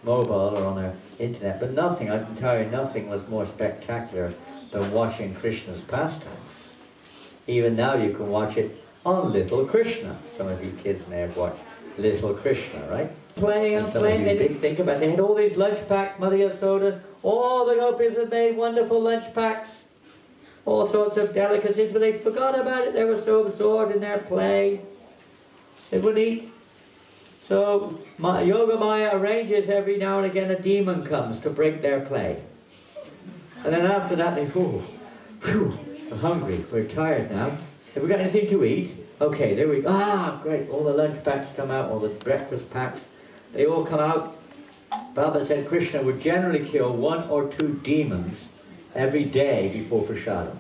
mobile or on their internet, but nothing, I can tell you, nothing was more spectacular than watching Krishna's pastimes. Even now you can watch it on Little Krishna. Some of you kids may have watched Little Krishna, right? Playing and playing. They didn't think about it. They had all these lunch packs, Mother Yasoda. All the gopis had made wonderful lunch packs. All sorts of delicacies, but they forgot about it. They were so absorbed in their play. They wouldn't eat. So Yoga Maya arranges every now and again a demon comes to break their play. And then after that they, we're hungry, we're tired now. Have we got anything to eat? Okay, there we go. Ah, great, all the lunch packs come out, all the breakfast packs, they all come out. Baba said Krishna would generally kill 1 or 2 demons every day before prasadam.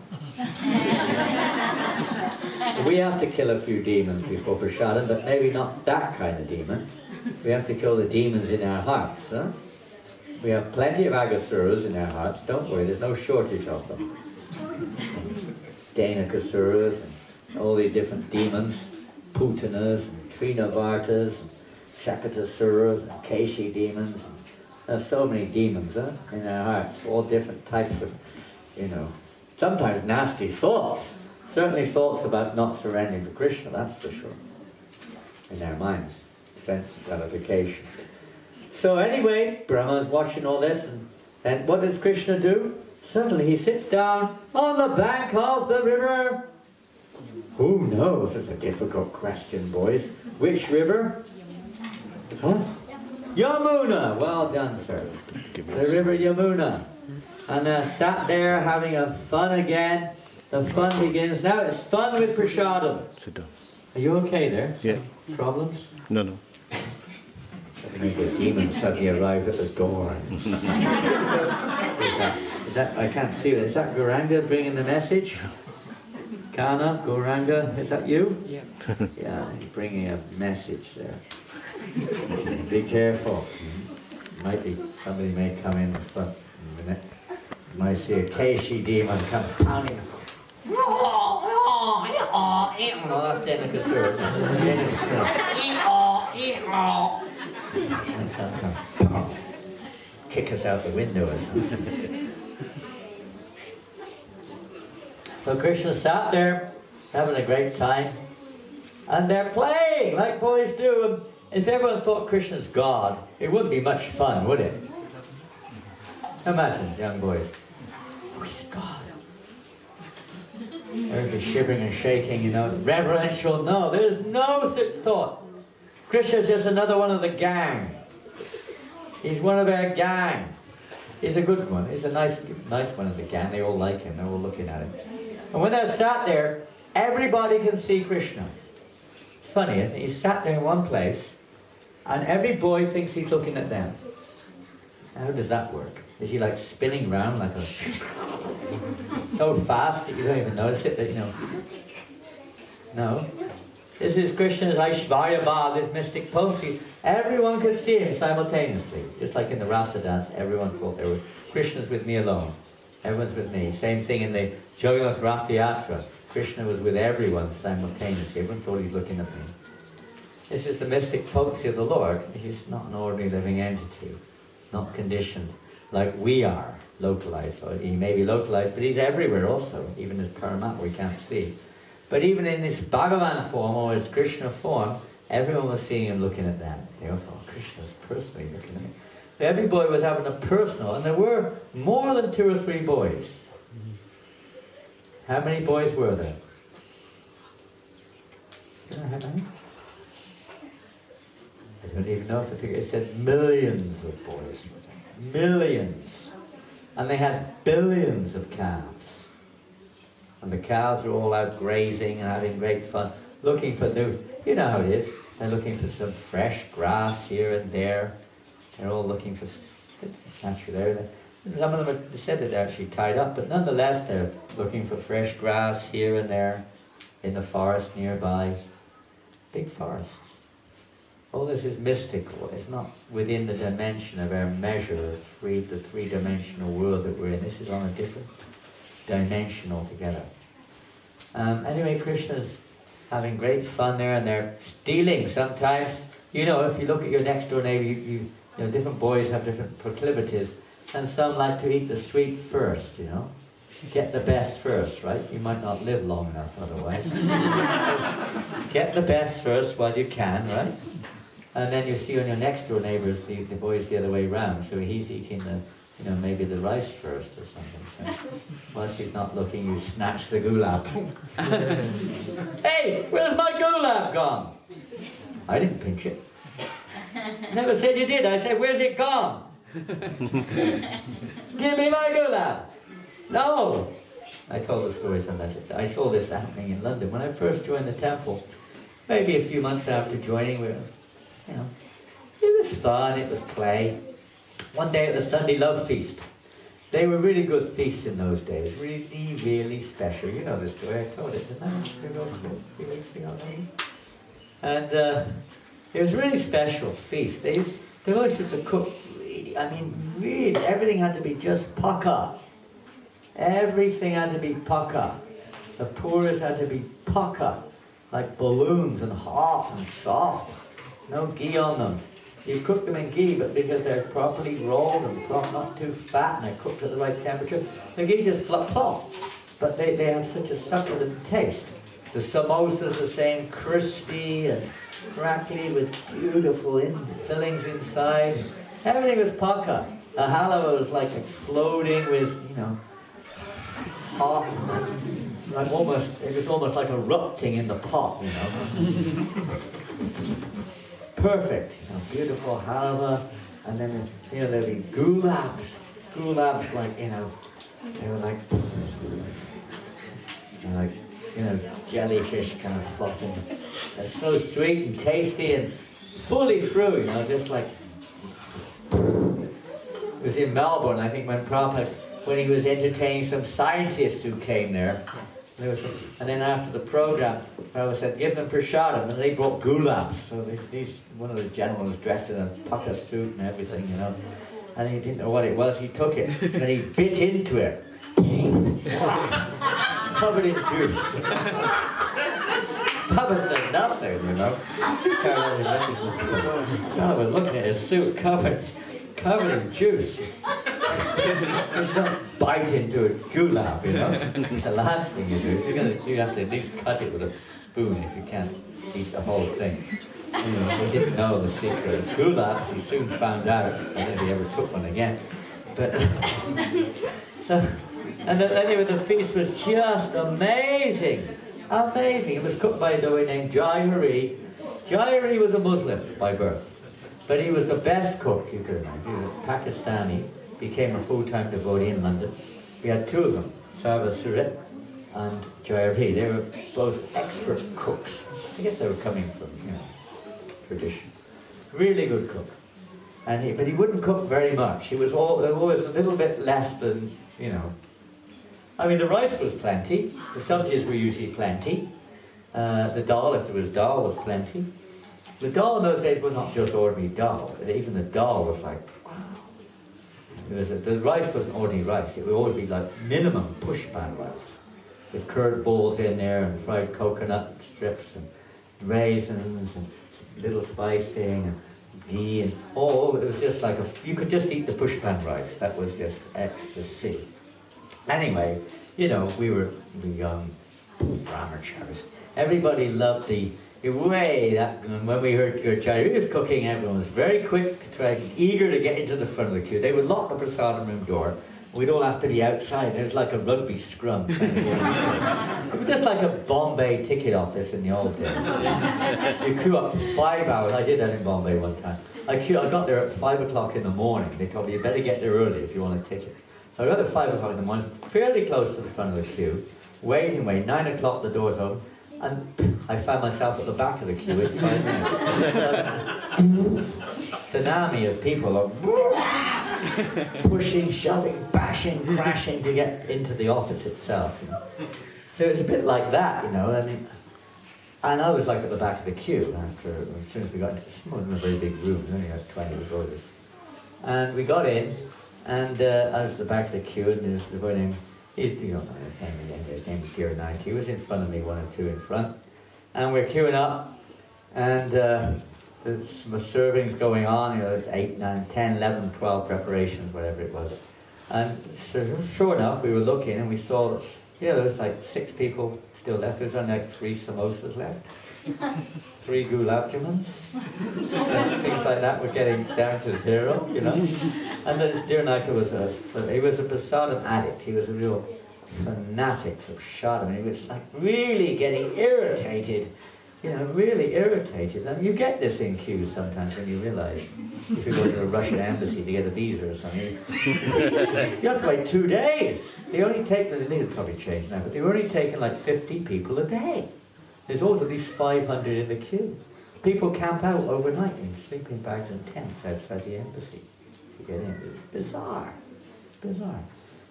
We have to kill a few demons before prasadam, but maybe not that kind of demon. We have to kill the demons in our hearts. Huh? We have plenty of agasuras in our hearts, don't worry, there's no shortage of them. Dhanakasuras and all these different demons, Putanas and Trinavartas and Shakatasuras and Keshi demons. There's so many demons in our hearts, all different types of, sometimes nasty thoughts. Certainly thoughts about not surrendering to Krishna, that's for sure. In our minds, sense gratification. So anyway, Brahma is watching all this, and what does Krishna do? Suddenly he sits down on the bank of the river. Who knows? That's a difficult question, boys. Which river? Huh? Yamuna! Well done, sir. The river Yamuna. And sat there having a fun again. The fun begins. Now it's fun with prasadam. Sit down. Are you okay there? Yeah. Problems? No, no. Maybe a demon suddenly arrived at the door. Is that, I can't see it. Is that Gauranga bringing the message? Kana, Gauranga, is that you? Yeah. Yeah, he's bringing a message there. Be careful. Might be, somebody may come in the front in a minute. You might see a Keshi demon come pounding. Oh, that's Dhanakasura. Kick us out the window or something. So Krishna sat there, having a great time, and they're playing like boys do. If everyone thought Krishna's God, it wouldn't be much fun, would it? Imagine, young boys. Oh, he's God. Everybody's shivering and shaking, reverential. No, there's no such thought. Krishna's just another one of the gang. He's one of our gang. He's a good one. He's a nice one of the gang. They all like him. They're all looking at him. And when they're sat there, everybody can see Krishna. It's funny, isn't it? He's sat there in one place, and every boy thinks he's looking at them. How does that work? Is he like spinning around like a... so fast that you don't even notice it, No. This is Krishna's Aishvarya Bhav, this mystic potency. Everyone could see him simultaneously. Just like in the Rasa dance, everyone thought they were... Krishna's with me alone. Everyone's with me. Same thing in the Jagannath Rath Yatra. Krishna was with everyone simultaneously. Everyone thought he was looking at me. This is the mystic potency of the Lord. He's not an ordinary living entity, not conditioned like we are, localized. Or he may be localized, but he's everywhere also, even as Paramatma we can't see. But even in this Bhagavan form, or his Krishna form, everyone was seeing him looking at that. They all thought, Krishna's personally looking at me. So every boy was having a personal, and there were more than 2 or 3 boys. How many boys were there? Do you know how many? I don't even know if the figure, it said millions of boys. Millions. And they had billions of calves. And the cows were all out grazing and having great fun, looking for new, you know how it is, they're looking for some fresh grass here and there. They're all looking for, naturally, some of them are said that they're actually tied up, but nonetheless they're looking for fresh grass here and there in the forest nearby. Big forests. All this is mystical. It's not within the dimension of our measure of the three-dimensional world that we're in. This is on a different dimension altogether. Anyway, Krishna's having great fun there, and they're stealing sometimes. If you look at your next door neighbor, you You know, different boys have different proclivities, and some like to eat the sweet first, you know. Get the best first, right? You might not live long enough otherwise. Get the best first while you can, right? And then you see on your next door neighbours, the boys the other way round, so he's eating the, you know, maybe the rice first or something. So once he's not looking, you snatch the gulab. Hey, where's my gulab gone? I didn't pinch it. Never said you did. I said, where's it gone? Give me my gulab. No. I told the story sometimes. I saw this happening in London. When I first joined the temple, maybe a few months after joining, you know, it was fun, it was play. One day at the Sunday Love Feast. They were really good feasts in those days. Really, really special. You know the story. I told it, didn't I? A few weeks ago, maybe. And it was really special feast. They always used to cook really, I mean, really, everything had to be just pucka. Everything had to be pucka. The puras had to be pucka, like balloons and hot and soft. No ghee on them. You cook them in ghee, but because they're properly rolled and not too fat and they're cooked at the right temperature, the ghee just flop. But they have such a succulent taste. The samosas the same, crispy and crackly with beautiful fillings inside. Everything was pucka. The halwa was like exploding with, you know, hot, like it was almost like erupting in the pot, you know. Perfect, you know, beautiful halwa, and then, you know, there'd be gulabs like, you know, they were like, you know, jellyfish kind of floating. They're so sweet and tasty and fully through, you know, just like, it was in Melbourne, I think, when he was entertaining some scientists who came there. And then after the program, I said, give them prasadam, and they brought gulabs. So one of the gentlemen was dressed in a pucka suit and everything, you know. And he didn't know what it was, he took it, and he bit into it. Covered in juice. Papa said nothing, you know. I was looking at his suit covered in juice. Just don't bite into a gulab, you know. It's the last thing you do. You have to at least cut it with a spoon if you can't eat the whole thing. You know, he didn't know the secret of gulabs. He soon found out. I don't know if he ever took one again. But and then anyway, the feast was just amazing. Amazing. It was cooked by a boy named Jai Hari. Jai Hari was a Muslim by birth. But he was the best cook you could imagine. He was Pakistani, became a full-time devotee in London. We had two of them, Sarva Surit and Jayari. They were both expert cooks. I guess they were coming from, you know, tradition. Really good cook. But he wouldn't cook very much. He was always a little bit less than, you know. I mean, the rice was plenty. The sabjis were usually plenty. The dal, if there was dal, was plenty. The dal in those days was not just ordinary dal. Even the dal was like, wow. The rice wasn't ordinary rice. It would always be like minimum pushpan rice, with curd balls in there and fried coconut strips and raisins and little spicing and ghee and it was just like you could just eat the pushpan rice. That was just ecstasy. Anyway, you know, we were young brahmacharis. Everybody loved the way that when we heard Gurjari was cooking, everyone was very quick to try, eager to get into the front of the queue. They would lock the prasadam room door. We'd all have to be outside. It was like a rugby scrum. It was just like a Bombay ticket office in the old days. You queue up for 5 hours. I did that in Bombay one time. I got there at 5 o'clock in the morning. They told me you better get there early if you want a ticket. So I got there at 5 o'clock in the morning, fairly close to the front of the queue. Waiting, 9 o'clock the door's open. And I found myself at the back of the queue in 5 minutes. Tsunami of people are pushing, shoving, bashing, crashing to get into the office itself. You know. So it was a bit like that, you know. And I was like at the back of the queue as soon as we got into it wasn't a very big room. We only had 20 voters. And we got in, and I was at the back of the queue, and there's the boy named, you don't know his name again, his name was Kiran. He was in front of me, one or two in front. And we're queuing up, and some servings going on, 8, 9, 10, 11, 12 preparations, whatever it was. And so, sure enough, we were looking and we saw, there was like 6 people still left. There's only like 3 samosas left. 3 gulab jamuns. Things like that were getting down to 0, And then Dear Nike was a prasadam addict. He was a real fanatic for prasadam. He was like really getting irritated. Really irritated. And you get this in queues sometimes when you realize if you go to the Russian embassy to get a visa or something, you have to wait 2 days. They only take, they've probably changed now, but they were only taking like 50 people a day. There's always at least 500 in the queue. People camp out overnight in sleeping bags and tents outside the embassy to get in. It's bizarre.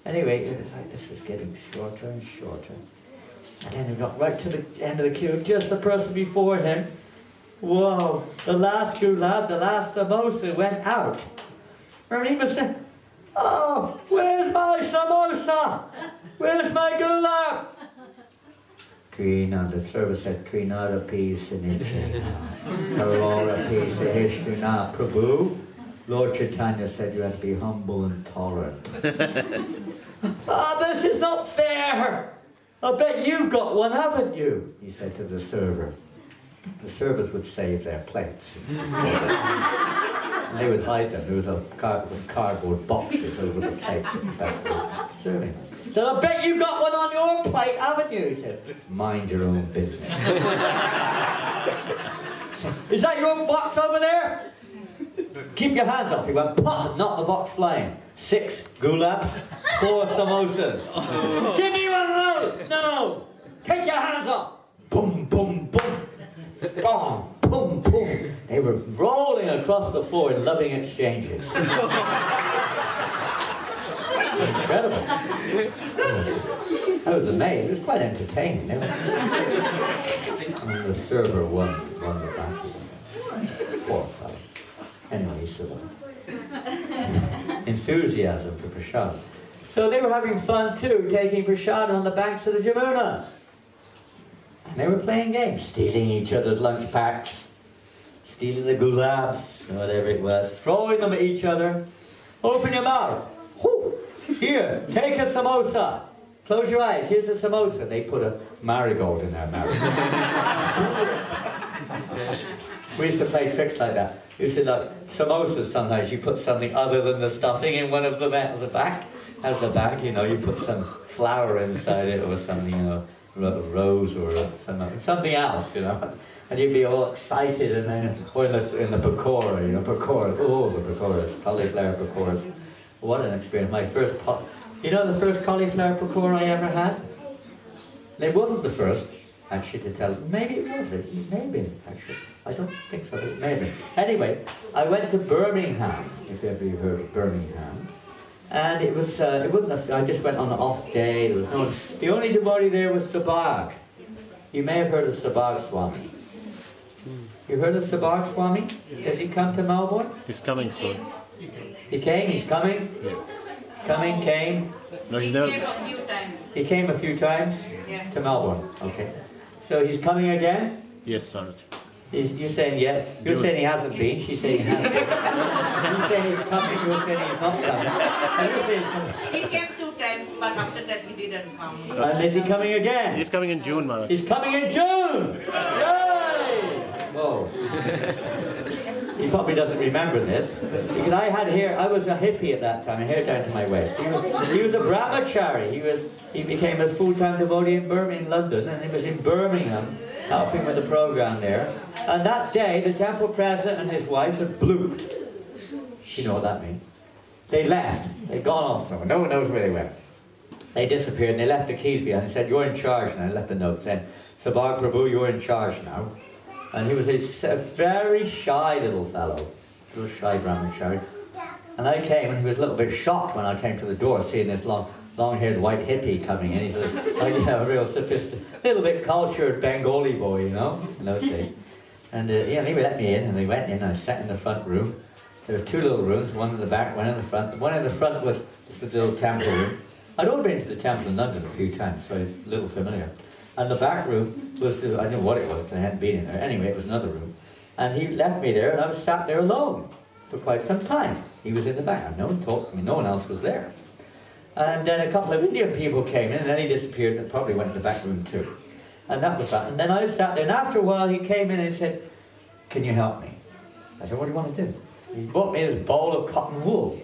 Anyway, it was like this was getting shorter and shorter. And then we got right to the end of the queue, just the person before him. Whoa, the last gulab, the last samosa went out. And he was saying, oh, where's my samosa? Where's my gulab? The service said, Trinada peace in Aurora peace Hishtuna Prabhu. Lord Chaitanya said you have to be humble and tolerant. This is not fair! I bet you've got one, haven't you? He said to the server. The servers would save their plates. And they would hide them. There was a cardboard boxes over the plates serving. He said, I bet you got one on your plate, haven't you? He said, mind your own business. Said, is that your box over there? Keep your hands off. He went, pop, knocked the box flying. 6 gulabs, 4 samosas. Give me one of those. No. Take your hands off. Boom, boom, boom. Boom, boom, boom. They were rolling across the floor in loving exchanges. Incredible. I was amazed. It was quite entertaining. And the server won the battle. Poor fellow. Anyway, he survived. Enthusiasm for prasadam. So they were having fun too, taking prasadam on the banks of the Jamuna. And they were playing games, stealing each other's lunch packs, stealing the gulabs, whatever it was, throwing them at each other. Open your mouth. Whoo! Here, take a samosa. Close your eyes, here's a samosa. They put a marigold in their mouth. We used to play tricks like that. You used to like samosas sometimes, you put something other than the stuffing in one of the back. At the back, you put some flour inside it or something, rose or something else, And you'd be all excited and then, or in the pakora, pakora, oh, the pakoras, cauliflower pakoras. What an experience. My first, the first cauliflower pakora I ever had? It wasn't the first, actually, to tell. Maybe it was. Maybe, actually. I don't think so, but maybe. Anyway, I went to Birmingham, if ever you've heard of Birmingham. And it wasn't I just went on an off day. There was the only devotee there was Sabag. You may have heard of Sabag Swami. You heard of Sabag Swami? Has he come to Melbourne? He's coming soon. He came? He's coming? Yeah. Coming, came? No, He never. came a few times. He came a few times? Yeah. To Melbourne. Okay. So he's coming again? Yes, Maharaj. You're saying yes. You're June. saying he hasn't been. She's saying he has been. You're saying he's coming. You're saying he's not coming. And you're saying he's coming. He came 2 times, but after that he didn't come. And is he coming again? He's coming in June, Maharaj. He's coming in June! Yay! Whoa. He probably doesn't remember this. Because I was a hippie at that time, hair down to my waist. He was a brahmachari. He became a full-time devotee in London, and he was in Birmingham, helping with the program there. And that day, the temple president and his wife had blooped. You know what that means? They left. They'd gone off somewhere. No one knows where they went. They disappeared and they left the keys behind. They said, you're in charge now. I left a note saying, Sabag Prabhu, you're in charge now. And he was a very shy little fellow. He was shy brahmachari. And I came and he was a little bit shocked when I came to the door seeing this long-haired white hippie coming in. He's a real sophisticated, little bit cultured Bengali boy, in those days. And he let me in and we went in and I sat in the front room. There were 2 little rooms, one in the back, one in the front. The one in the front was the little temple room. I'd only been to the temple in London a few times, so I was a little familiar. And the back room was, I didn't know what it was, I hadn't been in there. Anyway, it was another room. And he left me there, and I was sat there alone for quite some time. He was in the background. No one talked to me. No one else was there. And then a couple of Indian people came in, and then he disappeared and probably went to the back room too. And that was that. And then I sat there, and after a while he came in and said, "Can you help me?" I said, "What do you want to do?" He brought me this bowl of cotton wool.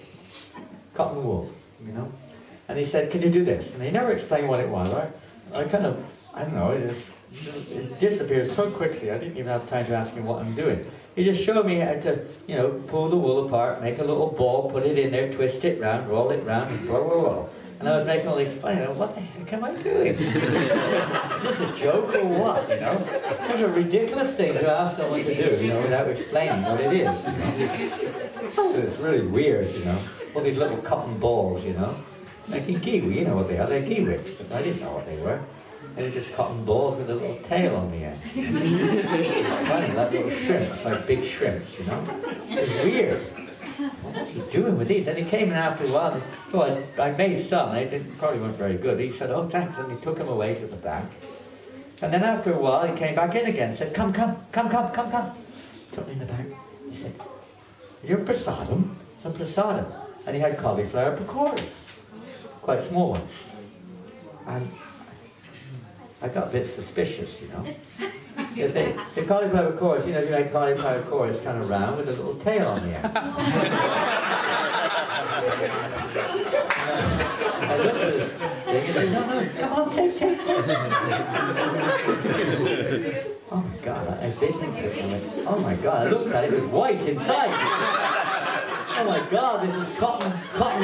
Cotton wool, you know. And he said, "Can you do this?" And he never explained what it was. I kind of, I don't know, it disappeared so quickly, I didn't even have time to ask him what I'm doing. He just showed me how to, you know, pull the wool apart, make a little ball, put it in there, twist it round, roll it round, and roll, roll, roll. And I was making all these fun, you know, what the heck am I doing? Is this a joke or what, you know? It's such a ridiculous thing to ask someone to do, you know, without explaining what it is, you know? It's really weird, you know? All these little cotton balls, you know? Like in kiwi, you know what they are, they're kiwis, but I didn't know what they were. They were just cotton balls with a little tail on the end. Funny, like little shrimps, like big shrimps, you know? It's weird. What's he doing with these? And he came in after a while, and so I made some. They probably weren't very good. He said, "Oh, thanks," and he took them away to the back. And then after a while, he came back in again and said, "Come, come, come, come, come, come." Took me in the back. He said, "You're prasadam?" Some prasadam. And he had cauliflower pakoras, quite small ones. And I got a bit suspicious, you know. The cauliflower pakoras, you know, if you make cauliflower pakoras, it's kind of round with a little tail on the end. I looked at this thing and said, "No, come on, take. Oh my God, I bit into it. I went, oh my God, I looked at it, it was white inside. Oh my God, this is cotton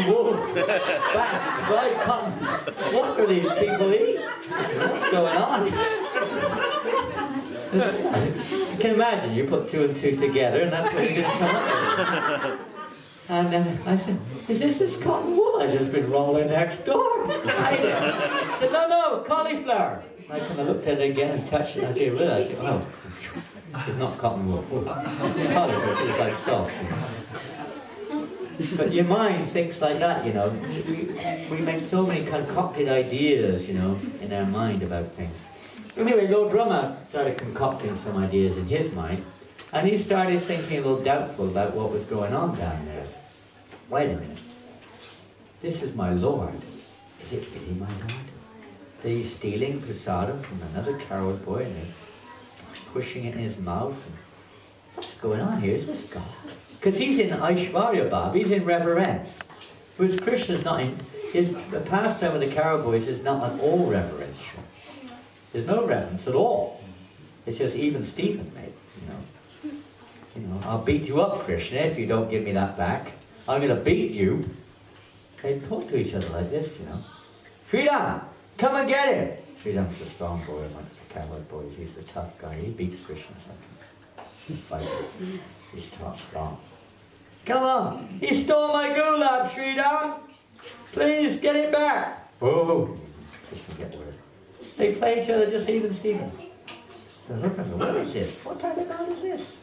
wool. White cotton. What do these people eat? What's going on? You can imagine, you put 2 and 2 together and that's what you're going to come up with. And I said, "Is this cotton wool I've just been rolling next door?" I said, no, cauliflower. I kind of looked at it again and touched it and I realized, oh, it's not cotton wool. Cauliflower is like soft. But your mind thinks like that, you know. We make so many concocted ideas, you know, in our mind about things. Anyway, Lord Brahma started concocting some ideas in his mind, and he started thinking a little doubtful about what was going on down there. Wait a minute. This is my Lord. Is it really my Lord? That he's stealing prasadam from another coward boy and pushing it in his mouth? And what's going on here? Is this God? Because he's in Aishwarya Bhav, he's in reverence. Whereas Krishna's not in, the pastime of the coward boys is not at all reverential. There's no reverence at all. It's just even Stephen made, you know, "I'll beat you up, Krishna, if you don't give me that back. I'm going to beat you." They talk to each other like this, you know. "Sridham, come and get him." Sridham's the strong boy amongst the coward boys. He's the tough guy. He beats Krishna sometimes. He's strong. "Come on, he stole my gulab, Sridham. Please get it back." "Oh, Krishna get word." They play each other just even Stephen. So look at him, what is this? What type of God is this?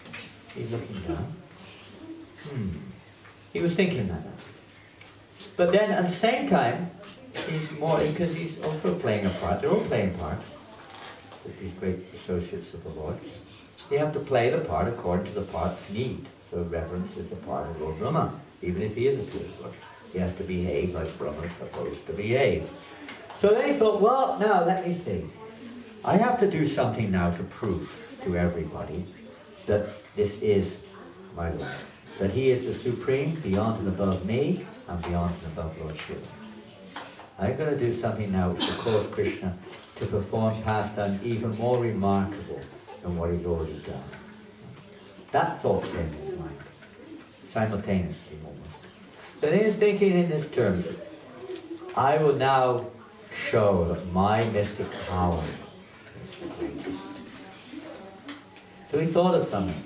He's looking down. He was thinking that. But then at the same time, he's more, because he's also playing a part. They're all playing parts with these great associates of the Lord. You have to play the part according to the part's need. So reverence is the part of Lord Brahma. Even if he is a pure Lord, he has to behave like Brahma is supposed to behave. So then he thought, well, now let me see. I have to do something now to prove to everybody that this is my Lord. That he is the supreme, beyond and above me, and beyond and above Lord Shiva. I'm going to do something now which will cause Krishna to perform pastimes even more remarkable than what he's already done. That thought came in his mind, simultaneously almost. So he was thinking in this terms, I will now show that my mystic power is the greatest. So he thought of something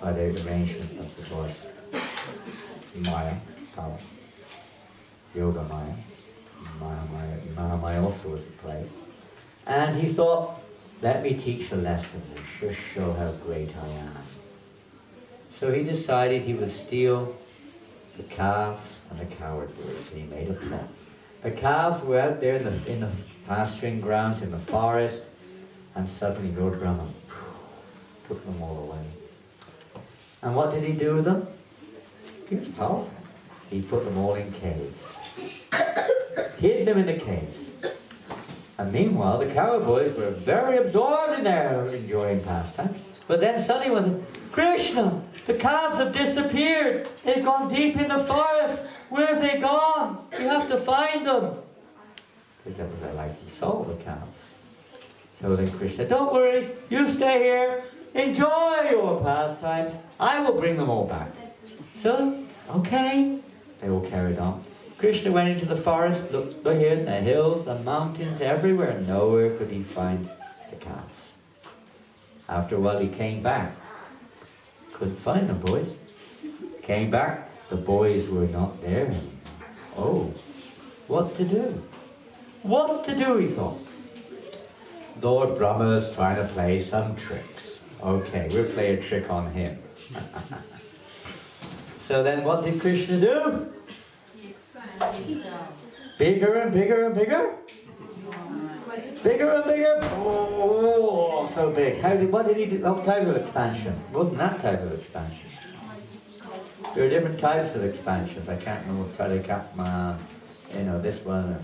by the arrangement of the voice. Maya, power. Yoga Maya. Maya also was a play. And he thought, let me teach a lesson and just show how great I am. So he decided he would steal the calves and the coward boys, and he made a plot. The calves were out there in the pasturing grounds in the forest, and suddenly Lord Brahma took them all away. And what did he do with them? He was powerful. He put them all in caves. Hid them in the caves. And meanwhile, the cowboys were very absorbed in their enjoying pastime. But then suddenly was Krishna, the calves have disappeared. They've gone deep in the forest. Where have they gone? We have to find them. Because that was their likely soul, the calves. So then Krishna, don't worry, you stay here. Enjoy your pastimes. I will bring them all back. So, okay. They all carried on. Krishna went into the forest, looked here, the hills, the mountains, everywhere. Nowhere could he find the calves. After a while he came back. Couldn't find them, boys. Came back, the boys were not there anymore. Oh, what to do? What to do, he thought. Lord Brahma's trying to play some tricks. Okay, we'll play a trick on him. So then what did Krishna do? Bigger and bigger and bigger? Bigger and bigger? Oh, so big. What did he do? What type of expansion? It wasn't that type of expansion. There are different types of expansions. I can't remember. Tradekapman, this one,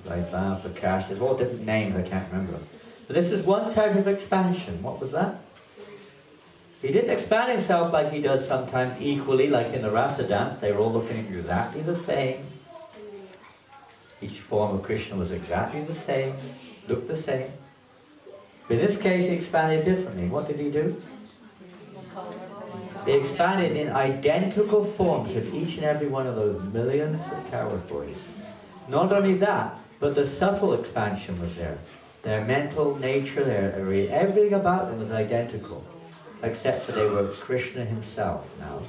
like that, Prakash. There's all different names, I can't remember. But this is one type of expansion. What was that? He didn't expand himself like he does sometimes equally, like in the rasa dance. They were all looking exactly the same. Each form of Krishna was exactly the same, looked the same. But in this case, he expanded differently. What did he do? He expanded in identical forms of each and every one of those millions of coward boys. Not only that, but the subtle expansion was there. Their mental nature, everything about them was identical. Except that they were Krishna himself now.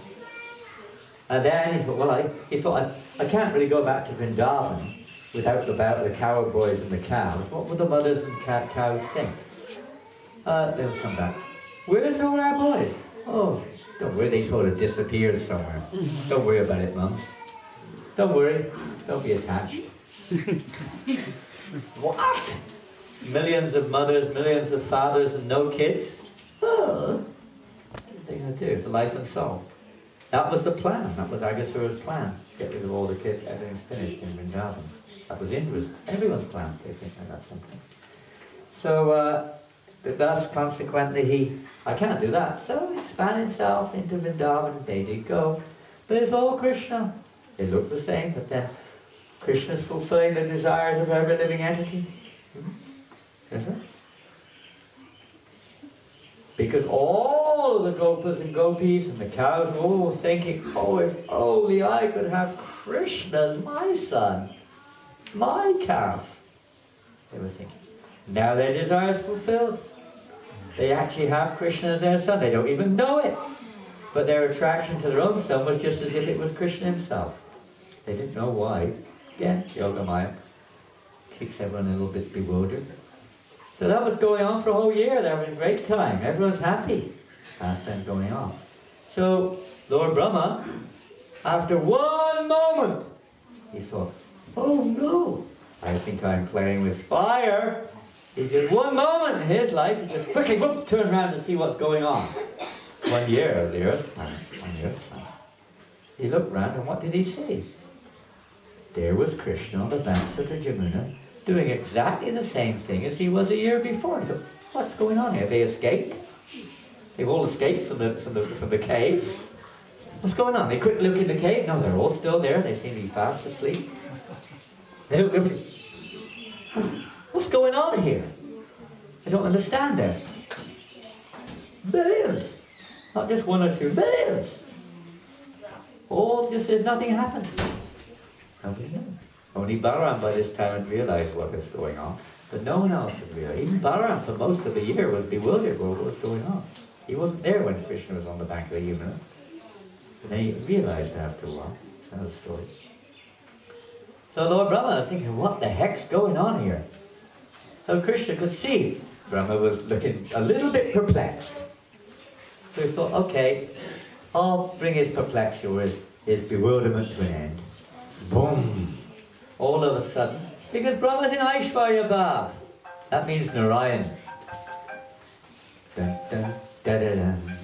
And then he thought, I can't really go back to Vrindavan without the coward boys and the cows. What would the mothers and cows think? They'll come back. Where's all our boys? Oh, don't worry, they sort of disappeared somewhere. Don't worry about it, mums. Don't worry, don't be attached. What? Millions of mothers, millions of fathers and no kids? Oh. What are they going to do for life and soul? That was the plan. That was Agasura's plan. Get rid of all the kids, everything's finished in Vrindavan. That was Indra's, everyone's plan. They think that's something. So, thus, consequently, I can't do that. So, expand himself into Vrindavan. They did go. But it's all Krishna. They look the same, but then Krishna's fulfilling the desires of every living entity. Is it? Because all of the gopas and gopis and the cows were all thinking, oh, if only I could have Krishna as my son, my calf. They were thinking. Now their desire is fulfilled. They actually have Krishna as their son. They don't even know it. But their attraction to their own son was just as if it was Krishna himself. They didn't know why. Again, Yogamaya keeps everyone a little bit bewildered. So that was going on for a whole year. They were having a great time. Everyone's happy. Pastime going on. So Lord Brahma, after one moment, he thought, oh no, I think I'm playing with fire. He did one moment in his life, he just quickly turned around to see what's going on. 1 year of the earth planet, on the earth planet. He looked round and what did he see? There was Krishna on the banks of the Jamuna, doing exactly the same thing as he was a year before. He thought, what's going on here? They escaped? They've all escaped from the caves? What's going on? They couldn't look in the cave? No, they're all still there. They seem to be fast asleep. What's going on here? I don't understand this. Billions. Not just one or two, billions. All just as nothing happened. Nobody knew. Only Balaram by this time had realized what was going on. But no one else had realized. Even Balaram for most of the year was bewildered over what was going on. He wasn't there when Krishna was on the bank of the Yamuna. But then he realized after a while. That's another story. So Lord Brahma was thinking, what the heck's going on here? So Krishna could see Brahma was looking a little bit perplexed. So he thought, okay, I'll bring his perplexity or his bewilderment to an end. Boom! All of a sudden, because Brahma's in Aishwarya Bhav. That means Narayan. Dun, dun, da, da, dun.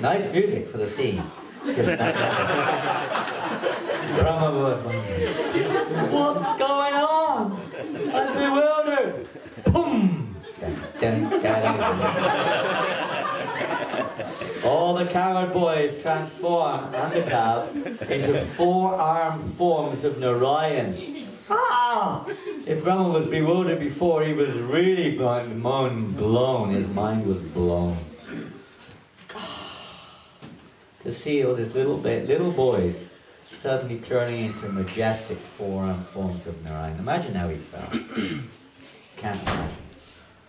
Nice music for the scene. Brahma was like, what's going on? I'm bewildered. Boom! All the coward boys transform and the cows into four-armed forms of Narayan. Ah! If Brahma was bewildered before, he was really blown. His mind was blown. To see all these little boys suddenly turning into majestic four-armed forms of Narayan. Imagine how he felt. Can't imagine.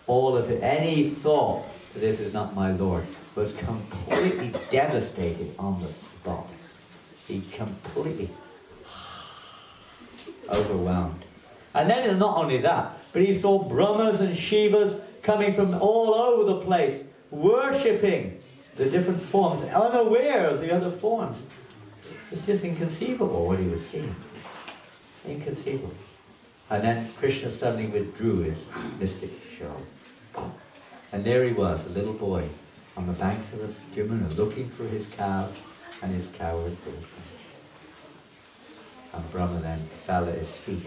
All of it, any thought that this is not my Lord, was completely devastated on the spot. He completely overwhelmed. And then not only that, but he saw Brahmas and Shivas coming from all over the place, worshipping the different forms, unaware of the other forms. It's just inconceivable what he was seeing. Inconceivable. And then Krishna suddenly withdrew his mystic show. And there he was, a little boy, on the banks of the Yamuna, looking for his cows and his coward boys. And Brahma then fell at his feet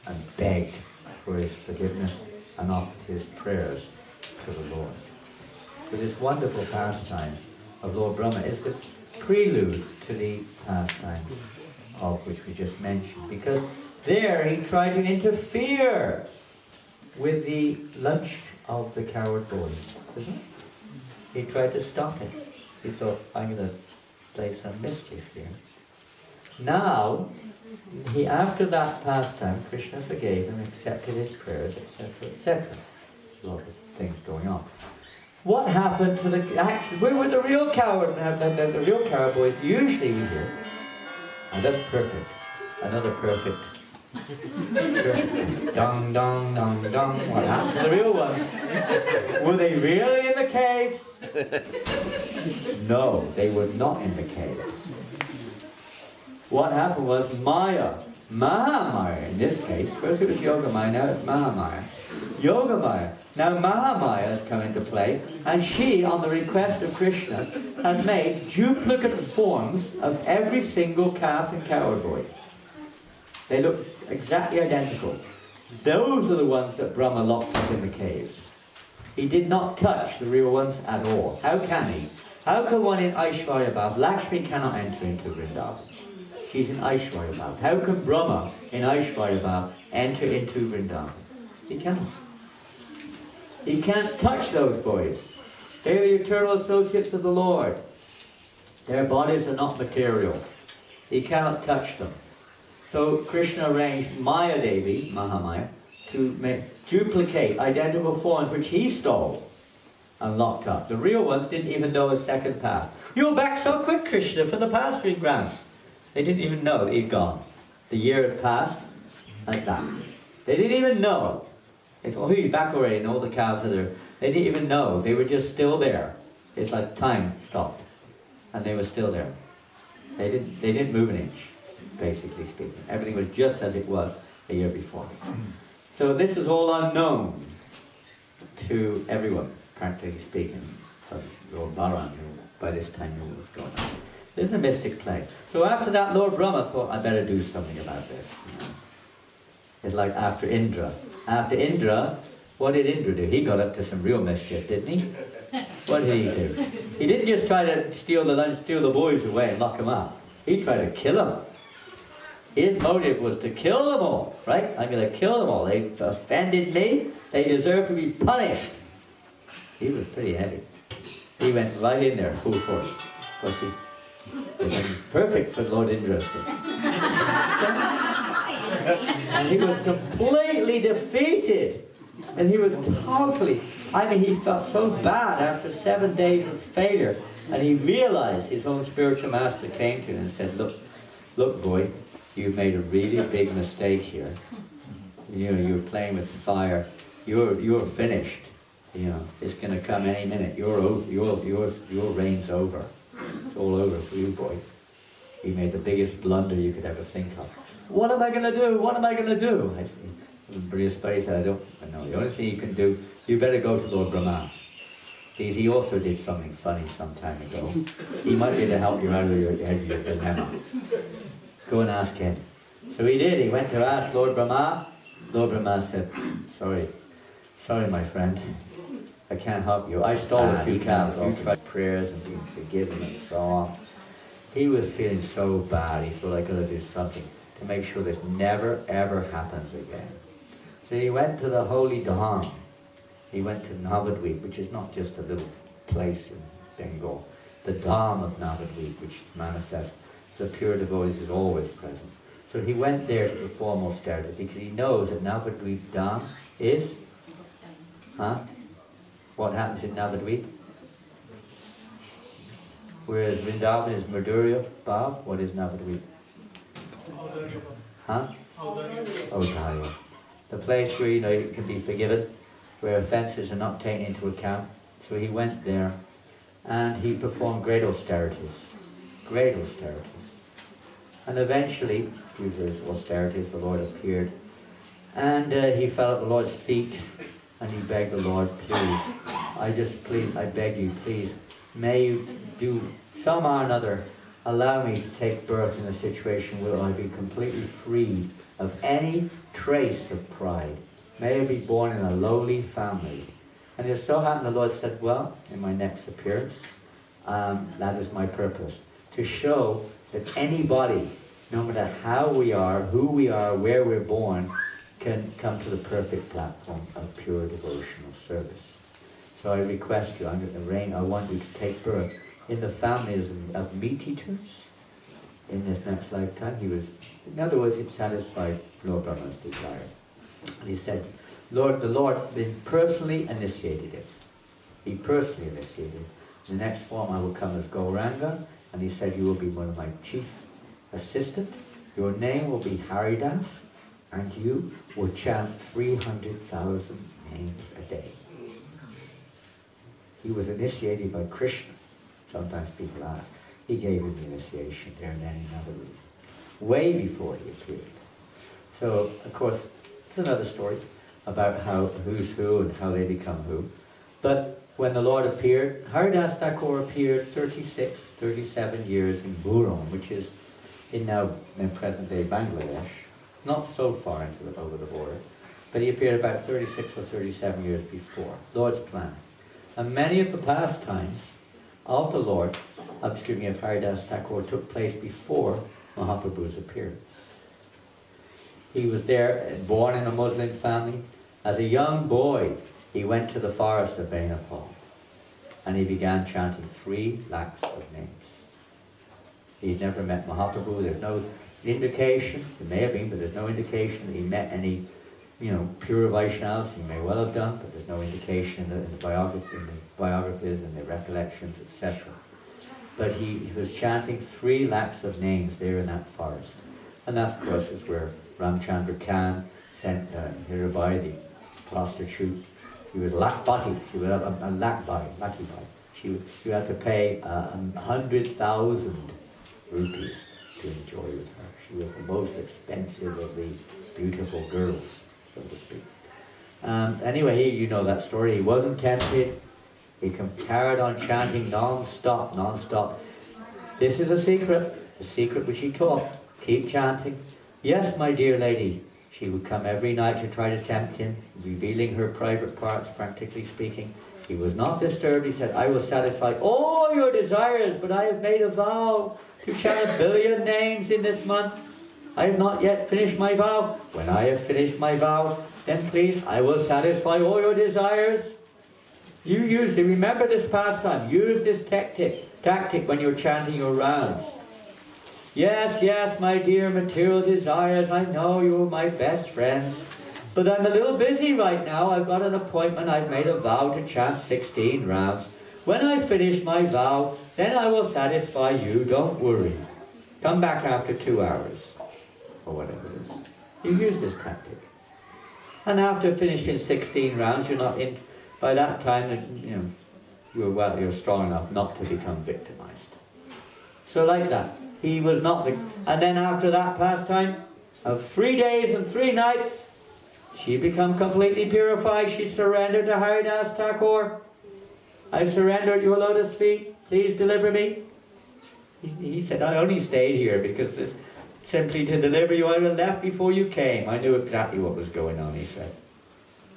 and begged for his forgiveness and offered his prayers to the Lord. So this wonderful pastime of Lord Brahma is the prelude to the pastime of which we just mentioned, because there he tried to interfere with the lunch of the coward boys, isn't it? He tried to stop it. He thought, I'm going to play some mischief here. Now, after that pastime, Krishna forgave him, accepted his prayers, etc., etc. A lot of things going on. What happened to the action? Where were the real coward? The real coward boys? Usually we hear, and that's perfect. Another perfect. Dong, dong, dong, dong. What happened to the real ones? Were they really in the caves? No, they were not in the caves. What happened was Maya, Mahamaya in this case, first it was Yogamaya, now it's Mahamaya. Yogamaya. Now Mahamaya has come into play, and she, on the request of Krishna, has made duplicate forms of every single calf and coward boy. They look exactly identical. Those are the ones that Brahma locked up in the caves. He did not touch the real ones at all. How can he? How can one in Aishwarya Bhav? Lakshmi cannot enter into Vrindavan. She's in Aishwarya Bhav. How can Brahma in Aishwarya Bhav enter into Vrindavan? He cannot. He can't touch those boys. They are the eternal associates of the Lord. Their bodies are not material. He cannot touch them. So Krishna arranged Maya Devi, Mahamaya, to duplicate identical forms which he stole and locked up. The real ones didn't even know a second passed. You're back so quick, Krishna, for the pasturing grounds. They didn't even know that he'd gone. The year had passed like that. They didn't even know. They thought, oh, he's back already, and all the cows are there. They didn't even know. They were just still there. It's like time stopped. And they were still there. They didn't move an inch, basically speaking. Everything was just as it was a year before. So this is all unknown to everyone, practically speaking. Lord Bharan, who by this time knew what was going on. This is a mystic play. So after that, Lord Brahma thought, I better do something about this. It's like after Indra. After Indra, what did Indra do? He got up to some real mischief, didn't he? What did he do? He didn't just try to steal the lunch, steal the boys away and lock them up. He tried to kill them. His motive was to kill them all, right? I'm going to kill them all. They've offended me. They deserve to be punished. He was pretty heavy. He went right in there, full force. Of course, it was perfect for Lord Indra. And he was completely defeated. And he was totally, he felt so bad after 7 days of failure. And he realized his own spiritual master came to him and said, look boy, you've made a really big mistake here. You're playing with fire. You're finished. It's going to come any minute. Your reign's over. It's all over for you, boy. You made the biggest blunder you could ever think of. What am I going to do? What am I going to do? I said, Brihaspati said, I don't know. The only thing you can do, you better go to Lord Brahma. Please, he also did something funny some time ago. He might be able to help you out of your dilemma. Go and ask him. So he did. He went to ask Lord Brahma. Lord Brahma said, sorry, my friend. I can't help you. I stole a few cows. You tried prayers and being forgiven and so on. He was feeling so bad. He thought, I gotta do something to make sure this never ever happens again. So he went to the holy Dham. He went to Navadvip, which is not just a little place in Bengal. The Dham of Navadvip, which manifests the pure devotees, is always present. So he went there to perform austerity because he knows that Navadvip Dham is, what happens in Navadvip? Whereas Vrindavan is Madhurya Bhav, what is Navadvip? Audarya. The place where you can be forgiven, where offences are not taken into account. So he went there and he performed great austerities. Great austerities. And eventually, due to his austerities, the Lord appeared. And he fell at the Lord's feet and he begged the Lord, please, I beg you, please, may you do somehow or another allow me to take birth in a situation where I be completely free of any trace of pride. May I be born in a lowly family. And it so happened the Lord said, well, in my next appearance, that is my purpose, to show that anybody, no matter how we are, who we are, where we're born, can come to the perfect platform of pure devotional service. So I request you, under the rain, I want you to take birth in the families of meat eaters in this next lifetime. He was, in other words, it satisfied Lord Brahma's desire. And he said, the Lord then personally initiated it. He personally initiated it. In the next form I will come as Gauranga, and he said, you will be one of my chief assistants. Your name will be Haridas, and you will chant 300,000 names a day. He was initiated by Krishna. Sometimes people ask. He gave him the initiation there and then in another room, way before he appeared. So, of course, it's another story about who's who and how they become who. But when the Lord appeared, Haridas Thakur appeared 37 years in Buron, which is in present-day Bangladesh, not so far over the border, but he appeared about 36 or 37 years before. Lord's plan. And many of the pastimes of the Lord, of Haridas Thakur, took place before Mahaprabhu's appearance. He was there, born in a Muslim family. As a young boy, he went to the forest of Benapal and he began chanting 3 lakhs of names. He'd never met Mahaprabhu. There's no indication, there may have been, but there's no indication that he met any, pure Vaishnavas. He may well have done, but there's no indication in the biographies and the recollections, etc. But he was chanting 3 lakhs of names there in that forest. And that, of course, is where Ramchandra Khan sent Hirabai, the prostitute. She was Lakpati. She was a Lakbai. She had to pay 100,000 rupees to enjoy with her. She was the most expensive of the beautiful girls, so to speak. Anyway, you know that story. He wasn't tempted. He carried on chanting non-stop. This is a secret which he taught. Keep chanting. Yes, my dear lady. She would come every night to try to tempt him, revealing her private parts, practically speaking. He was not disturbed. He said, I will satisfy all your desires, but I have made a vow to chant 1 billion names in this month. I have not yet finished my vow. When I have finished my vow, then please, I will satisfy all your desires. Remember this pastime. Use this tactic when you're chanting your rounds. Yes, my dear material desires, I know you are my best friends, but I'm a little busy right now. I've got an appointment. I've made a vow to chant 16 rounds. When I finish my vow, then I will satisfy you. Don't worry. Come back after 2 hours, or whatever it is. You use this tactic. And after finishing 16 rounds, you're not in, by that time, you're strong enough not to become victimized. So like that. He was not and then after that pastime of 3 days and 3 nights, she became completely purified. She surrendered to Haridas Thakur. I surrender at your lotus feet. Please deliver me. He said, I only stayed here because it's simply to deliver you. I would have left before you came. I knew exactly what was going on, he said.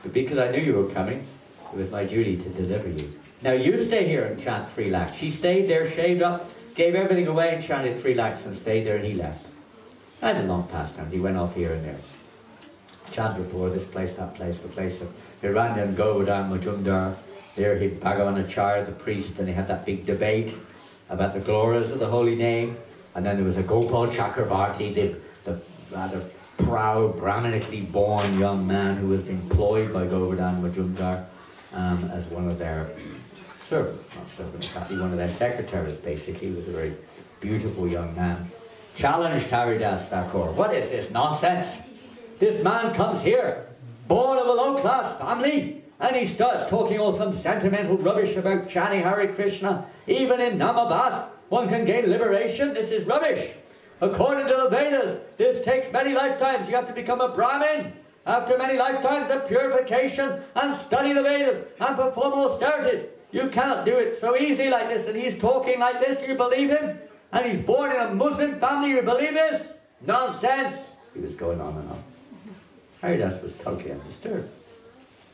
But because I knew you were coming, it was my duty to deliver you. Now you stay here and chant 3 lakhs. She stayed there, shaved up, gave everything away and chanted 3 lakhs and stayed there, and he left. I had a long pastime. He went off here and there. Chandrapur, this place, that place, the place of Haridas, Govardhan, Majumdar. There he Bhagavanacharya, the priest, and they had that big debate about the glories of the holy name. And then there was a Gopal Chakravarti, the rather proud, Brahmanically born young man who was employed by Govardhan Majumdar as one of their servants, not servants, exactly one of their secretaries basically. He was a very beautiful young man. Challenged Haridas Thakur, what is this nonsense? This man comes here, born of a low-class family, and he starts talking all some sentimental rubbish about chanting Hare Krishna. Even in Namabas, one can gain liberation. This is rubbish. According to the Vedas, this takes many lifetimes. You have to become a Brahmin. After many lifetimes of purification and study the Vedas and perform austerities. You cannot do it so easily like this. And he's talking like this. Do you believe him? And he's born in a Muslim family. You believe this? Nonsense. He was going on and on. Haridas was totally undisturbed.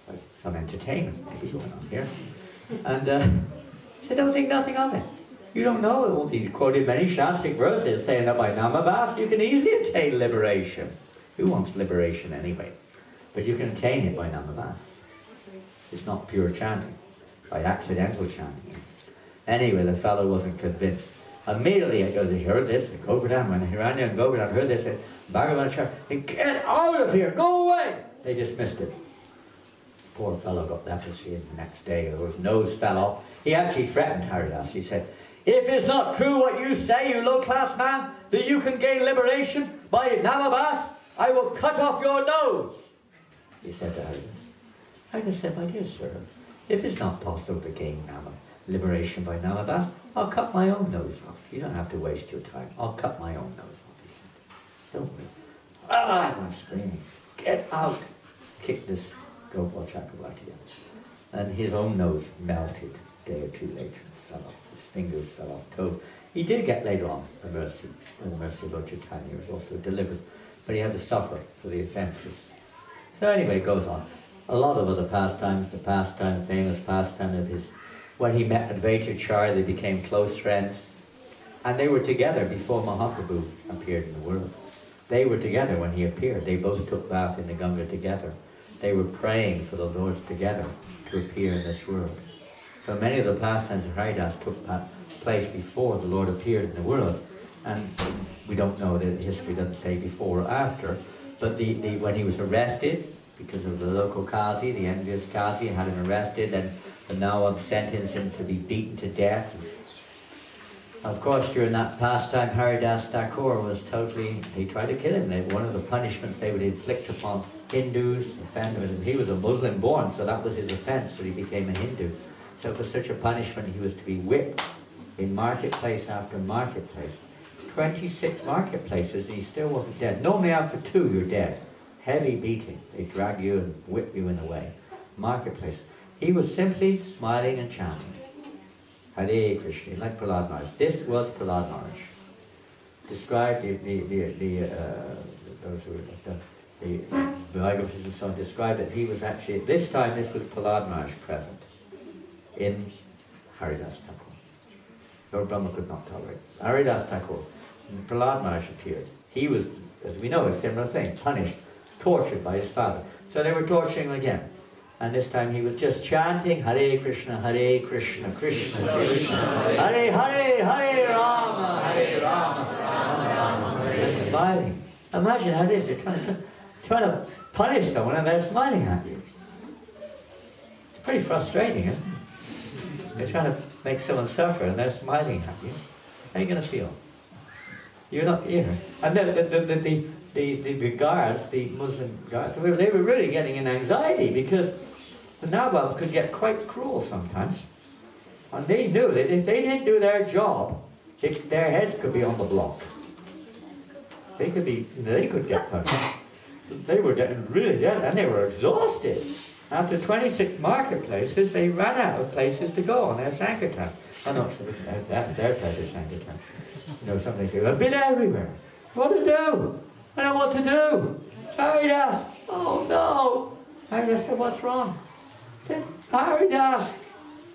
Like some entertainment maybe going on here. And they don't think nothing of it. You don't know. It won't be quoted many Shastric verses saying that by Namabas you can easily attain liberation. Who wants liberation anyway? But you can attain it by Namabas. It's not pure chanting, by accidental chanting. Anyway, the fellow wasn't convinced. Immediately I goes, he heard this, Govardhan, when Hiranya and Govardhan heard this, said, Bhagavan, get out of here, go away! They dismissed it. Poor fellow got leprosy the next day, his nose fell off. He actually threatened Haridas. He said, if it's not true what you say, you low-class man, that you can gain liberation by Namabas, I will cut off your nose, he said to Haridas. Haridas said, my dear sir, if it's not possible to gain liberation by Namabas, I'll cut my own nose off. You don't have to waste your time. I'll cut my own nose off, he said. Don't worry. Ah, I was screaming, get out. Kick this Gopal Chakravarti out. And his own nose melted a day or two later, fell off. His fingers fell off, toe. He did get later on the mercy of Lord Chaitanya. He was also delivered. But he had to suffer for the offences. So anyway, it goes on. A lot of other pastimes, the famous pastime of his, when he met Advaitacharya, they became close friends. And they were together before Mahaprabhu appeared in the world. They were together when he appeared. They both took bath in the Ganga together. They were praying for the Lord together to appear in this world. So many of the pastimes of Haridas took place before the Lord appeared in the world. And we don't know, the history doesn't say before or after, but when he was arrested, because of the local Qazi, the envious Qazi had him arrested, and the Nawab sentenced him to be beaten to death. Of course, during that pastime, Haridas Thakur was totally, they tried to kill him. One of the punishments they would inflict upon Hindus, offenders, he was a Muslim born, so that was his offense, but he became a Hindu. So for such a punishment, he was to be whipped in marketplace after marketplace. 26 marketplaces, and he still wasn't dead. Normally after 2, you're dead. Heavy beating. They drag you and whip you in the way. Marketplace. He was simply smiling and chanting. Hare Krishna, like Prahlad Maharaj. This was Prahlad Maharaj. Described the biographies and so on, described that he was actually, this time this was Prahlad Maharaj present in Haridas Thakur. Lord Brahma could not tolerate it. Haridas Thakur. Prahlad Maharaj appeared. He was, as we know, a similar thing, punished, tortured by his father. So they were torturing him again. And this time he was just chanting, Hare Krishna, Krishna Krishna, Hare Hare, Hare Rama, Rama Rama, and smiling. Imagine how it is, you're trying to punish someone and they're smiling at you. It's pretty frustrating, isn't it? You're trying to make someone suffer and they're smiling at you. How are you going to feel? You're not, you know. And the guards, the Muslim guards, they were really getting an anxiety because the Nawabs could get quite cruel sometimes. And they knew that if they didn't do their job, their heads could be on the block. They could get punished. They were really dead and they were exhausted. After 26 marketplaces, they ran out of places to go on their Sankirtan. Oh no, that's their type of Sankirtan. You know, somebody say, I've been everywhere. What to do? I don't know what to do. Haridas. Oh no. Haridas said, what's wrong? He said, Haridas.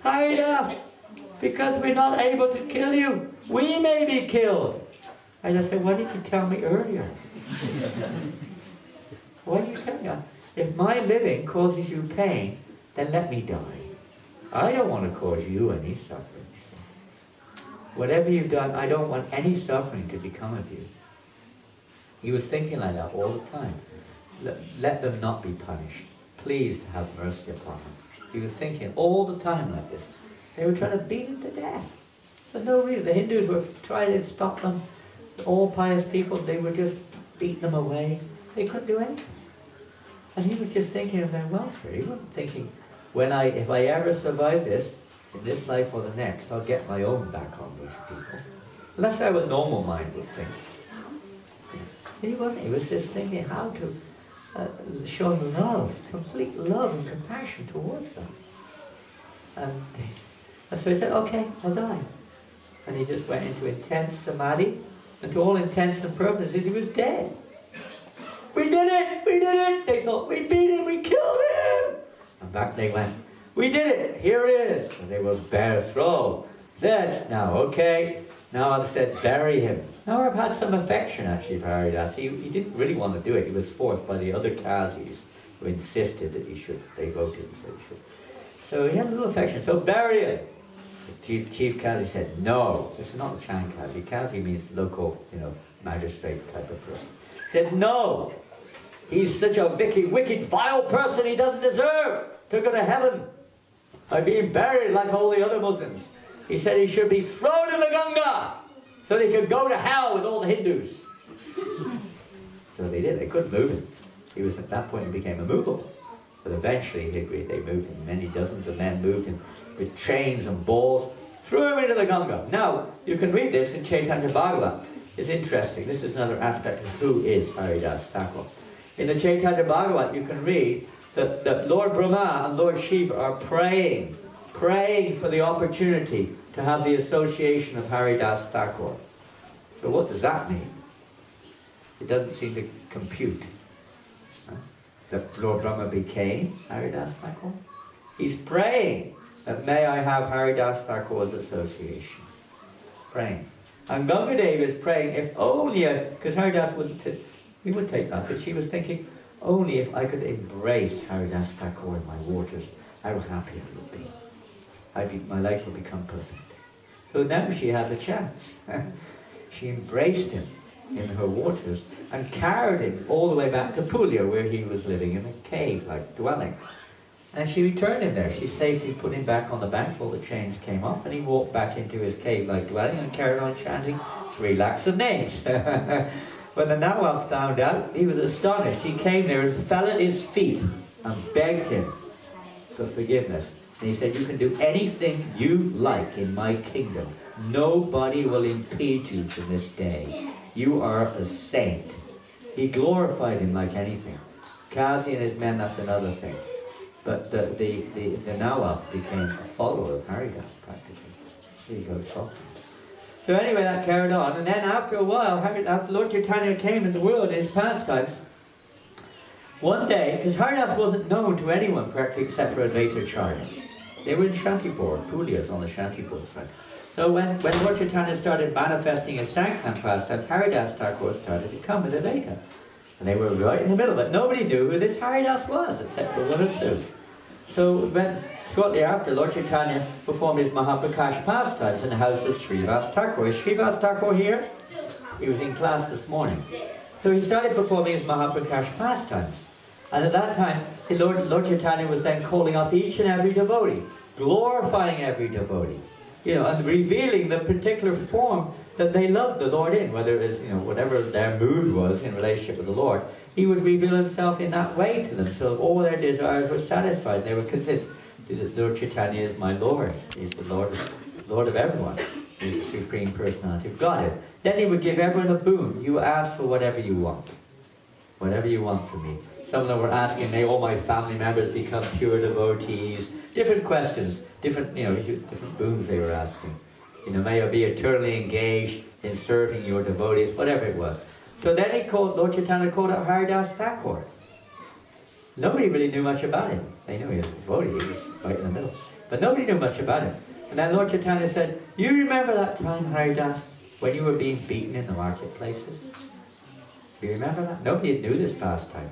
Haridas. Because we're not able to kill you, we may be killed. Haridas said, why didn't you tell me earlier? Why didn't you tell me? If my living causes you pain, then let me die. I don't want to cause you any suffering. Whatever you've done, I don't want any suffering to become of you. He was thinking like that all the time. Let them not be punished. Please have mercy upon them. He was thinking all the time like this. They were trying to beat him to death. For no reason. The Hindus were trying to stop them. All pious people, they were just beating them away. They couldn't do anything. And he was just thinking of their welfare. He wasn't thinking, if I ever survive this, in this life or the next, I'll get my own back on these people. That's how a normal mind would think. He wasn't. He was just thinking how to show them love, complete love and compassion towards them. And so he said, okay, I'll die. And he just went into intense samadhi, and to all intents and purposes, he was dead. We did it! We did it! They thought, we beat him, we killed him! And back they went, we did it! Here it is! And they were bare throw. This now, okay. Now I've said, bury him. Now I've had some affection actually for Haridas. He didn't really want to do it. He was forced by the other Qazis who insisted that he should. They voted and said he should. So he had a little affection. So bury him. The chief Qazi said, no. This is not the Chan Qazi. Qazi means local, magistrate type of person. He said, no. He's such a wicked, vile person he doesn't deserve to go to heaven by being buried like all the other Muslims. He said he should be thrown in the Ganga so they could go to hell with all the Hindus. So they did. They couldn't move him. He was at that point he became immovable. But eventually he agreed. They moved him. Many dozens of men moved him with chains and balls, threw him into the Ganga. Now, you can read this in Chaitanya Bhagavat. It's interesting. This is another aspect of who is Haridas Thakur. In the Chaitanya Bhagavat, you can read that Lord Brahma and Lord Shiva are praying for the opportunity to have the association of Haridas Thakur. So what does that mean? It doesn't seem to compute. That Lord Brahma became Haridas Thakur. He's praying that may I have Haridas Thakur's association. Praying. And Gangadev is praying if only, because Haridas he would take that, but she was thinking, only if I could embrace Haridas Thakur in my waters, how happy I would be. My life would become perfect. So now she had a chance. She embraced him in her waters and carried him all the way back to Puglia, where he was living in a cave-like dwelling. And she returned him there. She safely put him back on the banks, all the chains came off, and he walked back into his cave-like dwelling and carried on chanting 3 lakhs of names. When the Nawab found out, he was astonished. He came there and fell at his feet and begged him for forgiveness. And he said, you can do anything you like in my kingdom. Nobody will impede you from this day. You are a saint. He glorified him like anything. Qazi and his men, that's another thing. But the Nawab became a follower of Haridas, practically. There you go, softly. So anyway, that carried on. And then after a while, after Lord Chaitanya came in the world in his pastimes, one day, because Haridas wasn't known to anyone practically except for Advaita Acharya. They were in Shantipur, Pulias on the Shantipur side. So when Lord Chaitanya started manifesting his Sankirtan pastimes, Haridas Thakur started to come with Advaita. And they were right in the middle, but nobody knew who this Haridas was, except for 1 or 2. So shortly after, Lord Chaitanya performed his Mahaprakash pastimes in the house of Srivas Thakur. Is Srivas Thakur here? He was in class this morning. So he started performing his Mahaprakash pastimes. And at that time, Lord Chaitanya was then calling up each and every devotee, glorifying every devotee, and revealing the particular form that they loved the Lord in, whether it was, whatever their mood was in relationship with the Lord. He would reveal himself in that way to them, so all their desires were satisfied. They were convinced that Lord Chaitanya is my Lord. He's the Lord of everyone. He's the Supreme Personality of Godhead. Then he would give everyone a boon. You ask for whatever you want. Whatever you want from me. Some of them were asking, may all my family members become pure devotees? Different questions, different booms they were asking. May I be eternally engaged in serving your devotees, whatever it was. So then Lord Chaitanya called out Haridas Thakur. Nobody really knew much about him. They knew he was a devotee, he was right in the middle. But nobody knew much about him. And then Lord Chaitanya said, you remember that time, Haridas, when you were being beaten in the marketplaces? Do you remember that? Nobody knew this pastime.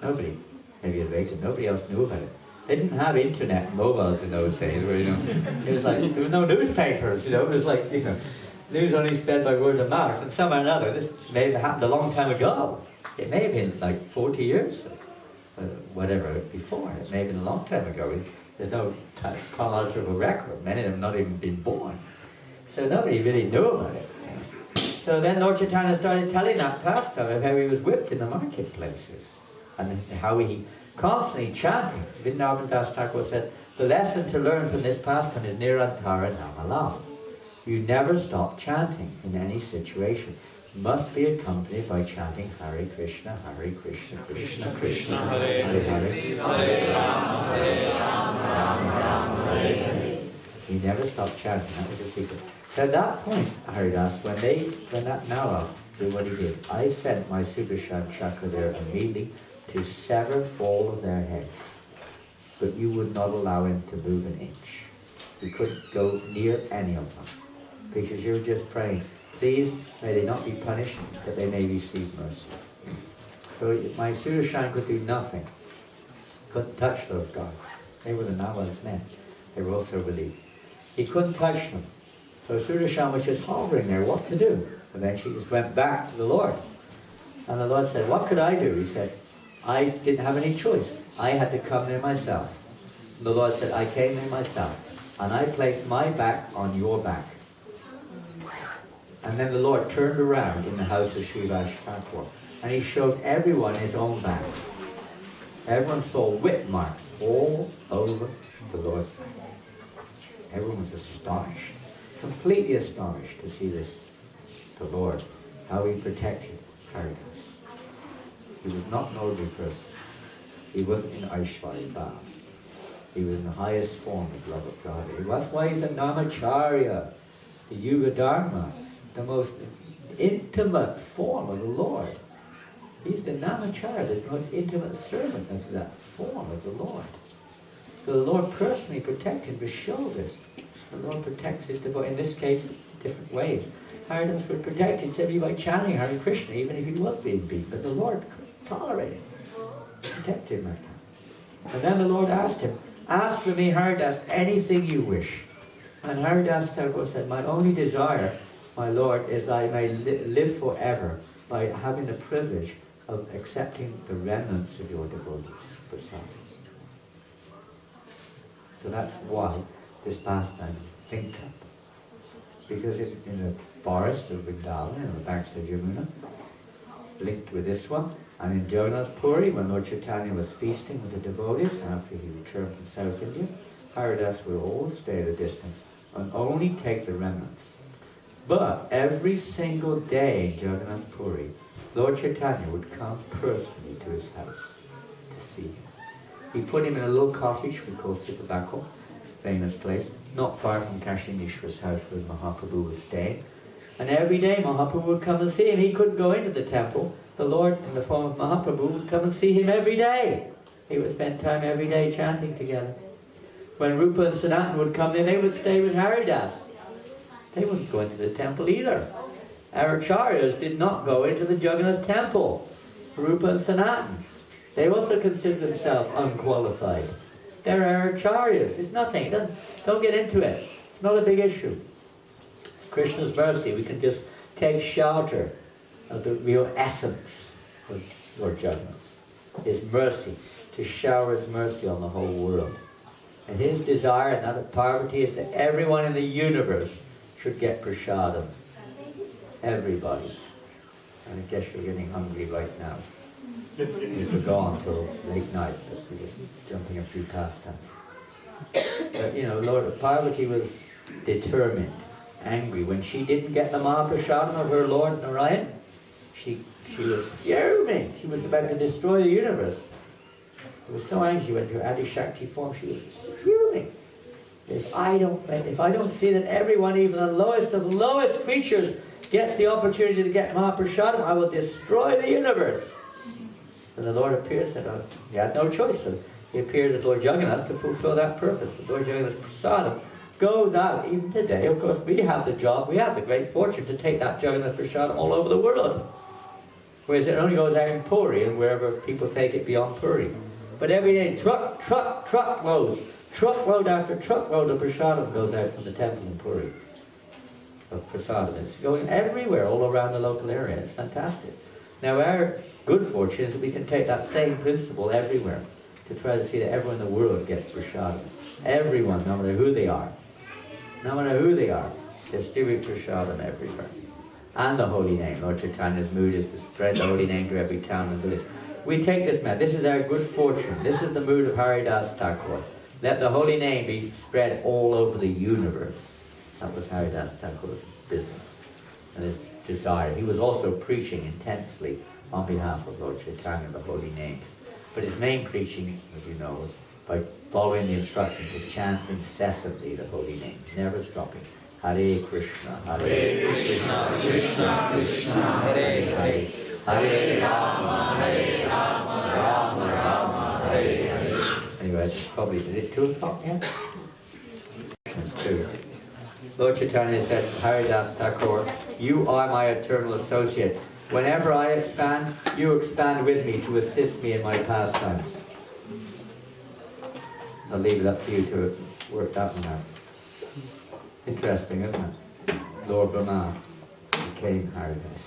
Nobody. Maybe later, nobody else knew about it. They didn't have internet and mobiles in those days where, it was like, there were no newspapers, it was like, news only spread by word of mouth. And somehow or another, this may have happened a long time ago. It may have been like 40 years, whatever, before. It may have been a long time ago. There's no chronological record. Many of them not even been born. So nobody really knew about it. So then Lord Chaitanya started telling that pastime of how he was whipped in the marketplaces. And how he constantly chanting. Vrindavan Das Thakur said, the lesson to learn from this pastime is Nirantara Namalam. You never stop chanting in any situation. You must be accompanied by chanting Hare Krishna, Krishna Krishna, Hare Hare, Hare Rama, Rama Hare Hare. You never stop chanting, that was the secret. So at that point, Haridas, when that Nala did what he did, I sent my Sudarshan Chakra there immediately to sever all of their heads. But you would not allow him to move an inch. You couldn't go near any of them. Because you were just praying, please, may they not be punished, but they may receive mercy. So my Sudarshan could do nothing. Couldn't touch those gods. They were the Nala's men. They were also relieved. He couldn't touch them. So Sudarshan was just hovering there, what to do? Eventually he just went back to the Lord. And the Lord said, what could I do? He said, I didn't have any choice. I had to come there myself. And the Lord said, I came there myself. And I placed my back on your back. And then the Lord turned around in the house of Srivas Thakur. And he showed everyone his own back. Everyone saw whip marks all over the Lord's back. Everyone was astonished. Completely astonished to see this, the Lord, how he protected Haridas. He was not an ordinary person. He wasn't in Aishwarya Bhav. He was in the highest form of love of God. That's why he's a Namacharya, the Yuga Dharma, the most intimate form of the Lord. He's the Namacharya, the most intimate servant of that form of the Lord. So the Lord personally protected him to show this. The Lord protects his devotee, in this case, different ways. Haridas would protect him simply by chanting Hare Krishna, even if he was being beaten. But the Lord tolerated him, protected him like that. And then the Lord asked him, ask for me, Haridas, anything you wish. And Haridas Thakur said, my only desire, my Lord, is that I may live forever by having the privilege of accepting the remnants of your devotees for service. So that's why this pastime linked up. Because it's in the forest of Vrindavan, in the banks of Yamuna, linked with this one. And in Jagannath Puri, when Lord Chaitanya was feasting with the devotees after he returned from South India, Haridas would always stay at a distance and only take the remnants. But every single day in Jagannath Puri, Lord Chaitanya would come personally to his house to see him. He put him in a little cottage we call Sittabako, famous place, not far from Kashi Mishra's house where Mahaprabhu was staying. And every day Mahaprabhu would come and see him. He couldn't go into the temple. The Lord, in the form of Mahaprabhu, would come and see him every day. They would spend time every day chanting together. When Rupa and Sanatan would come in, they would stay with Haridas. They wouldn't go into the temple either. Our acharyas did not go into the Jagannath temple. Rupa and Sanatan. They also consider themselves unqualified. They're our acharyas. It's nothing. Don't get into it. It's not a big issue. It's Krishna's mercy. We can just take shelter of the real essence of Lord Jagannath. His mercy, to shower his mercy on the whole world. And his desire, and that of Parvati, is that everyone in the universe should get prasadam. Everybody. And I guess you're getting hungry right now. We could go on till late night, but we're just jumping a few pastimes. But Lord Parvati was determined, angry. When she didn't get the Mahaprasadam of her Lord Narayan, she She was fuming. She was about to destroy the universe. She was so angry. She went to her Adi-Shakti form. She was fuming. If I don't see that everyone, even the lowest of lowest creatures, gets the opportunity to get Mahaprasadam, I will destroy the universe. And the Lord appeared and said, oh, he had no choice. So he appeared as Lord Jagannath to fulfill that purpose. The Lord Jagannath's Prasadam goes out. Even today, of course, we have the job, we have the great fortune to take that Jagannath Prasadam all over the world. Whereas it only goes out in Puri and wherever people take it beyond Puri. But every day, truckload after truckload of Prasadam goes out from the temple in Puri. Of Prasadam. It's going everywhere, all around the local area. It's fantastic. Now our good fortune is that we can take that same principle everywhere to try to see that everyone in the world gets Prasadam. Everyone, no matter who they are. No matter who they are, distribute Prasadam everywhere. And the holy name. Lord Chaitanya's mood is to spread the holy name to every town and village. We take this man. This is our good fortune. This is the mood of Haridas Thakur. Let the holy name be spread all over the universe. That was Haridas Thakur's business and his desire. He was also preaching intensely on behalf of Lord Chaitanya, the holy names. But his main preaching, as you know, was by following the instruction to chant incessantly the holy names, never stopping. Hare Krishna, Hare Krishna, Krishna Krishna, Hare Hare, Hare Rama, Rama Rama, Hare Hare. Anyway, it's probably, is it 2 o'clock yet? It's 2. Lord Chaitanya said, Haridas Thakur, you are my eternal associate. Whenever I expand, you expand with me to assist me in my pastimes. I'll leave it up to you to work that one out. Interesting, isn't it? Lord Brahma became Haridas.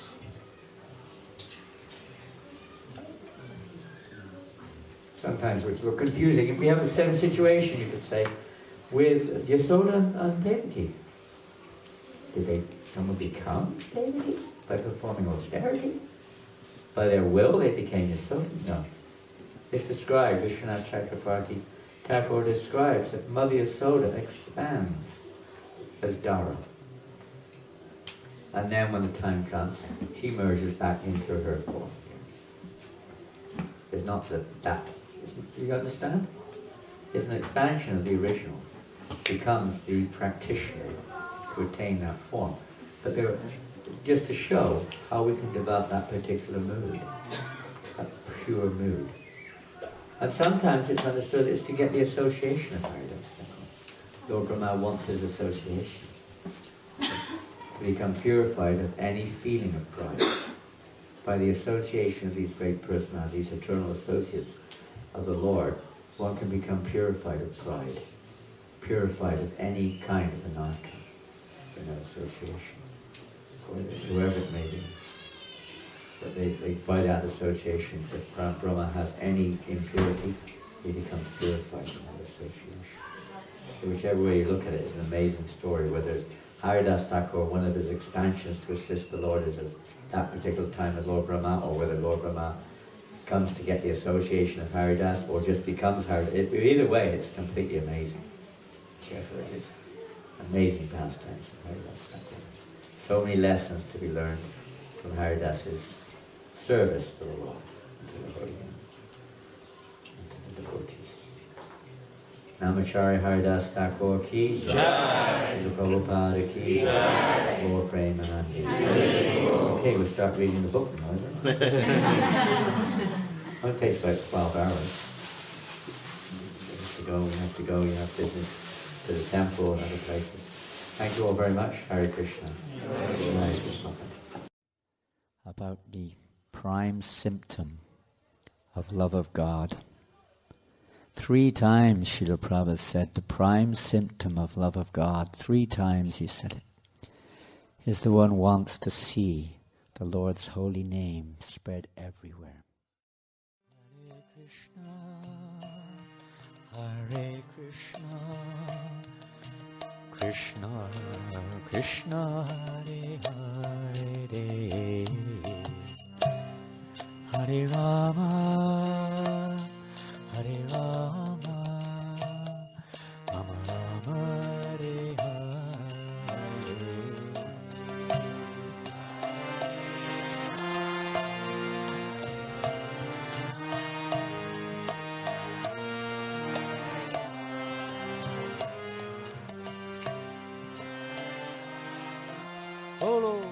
Sometimes it's a little confusing. If we have the same situation, you could say, with Yasoda and Devaki. Did someone become Devaki by performing austerity? By their will they became Yasoda? No. It's described, Vishwanath Chakravarti Thakur describes that Mother Yasoda expands as Dara. And then when the time comes, she merges back into her form. It's not that. Do you understand? It's an expansion of the original. Becomes the practitioner to attain that form. But just to show how we can develop that particular mood, that pure mood. And sometimes it's understood it's to get the association of Haridas. Lord Brahma wants his association. To become purified of any feeling of pride. By the association of these great personalities, eternal associates of the Lord, one can become purified of pride. Purified of any kind of anarchy, in that association, whoever it may be. But they by that association, if Brahma has any impurity, he becomes purified from that association. So whichever way you look at it, it's an amazing story, whether it's Haridas Thakur, one of his expansions to assist the Lord is at that particular time with Lord Brahma, or whether Lord Brahma comes to get the association of Haridas, or just becomes Haridas. Either way, it's completely amazing. It is amazing pastimes of Haridas Thakur. So many lessons to be learned from Haridas's service to the Lord, to the Holy Name, and to the devotees. Namachari Haridas Thakur ki Jai, Prabhupada ki Jai, Lord Premanandi. Okay, we'll start reading the book now, isn't it? It takes about 12 hours. We have to go, we have business to the temple and other places. Thank you all very much. Hare Krishna. Hare Krishna. About the prime symptom of love of God. 3 times Srila Prabhupada said the prime symptom of love of God. 3 times he said it. Is the one wants to see the Lord's holy name spread everywhere. Hare Krishna, Hare Krishna, Krishna Krishna, Hare Hare, Hare Rama, Hare Rama, Rama Rama, Hare Hare. Bolo.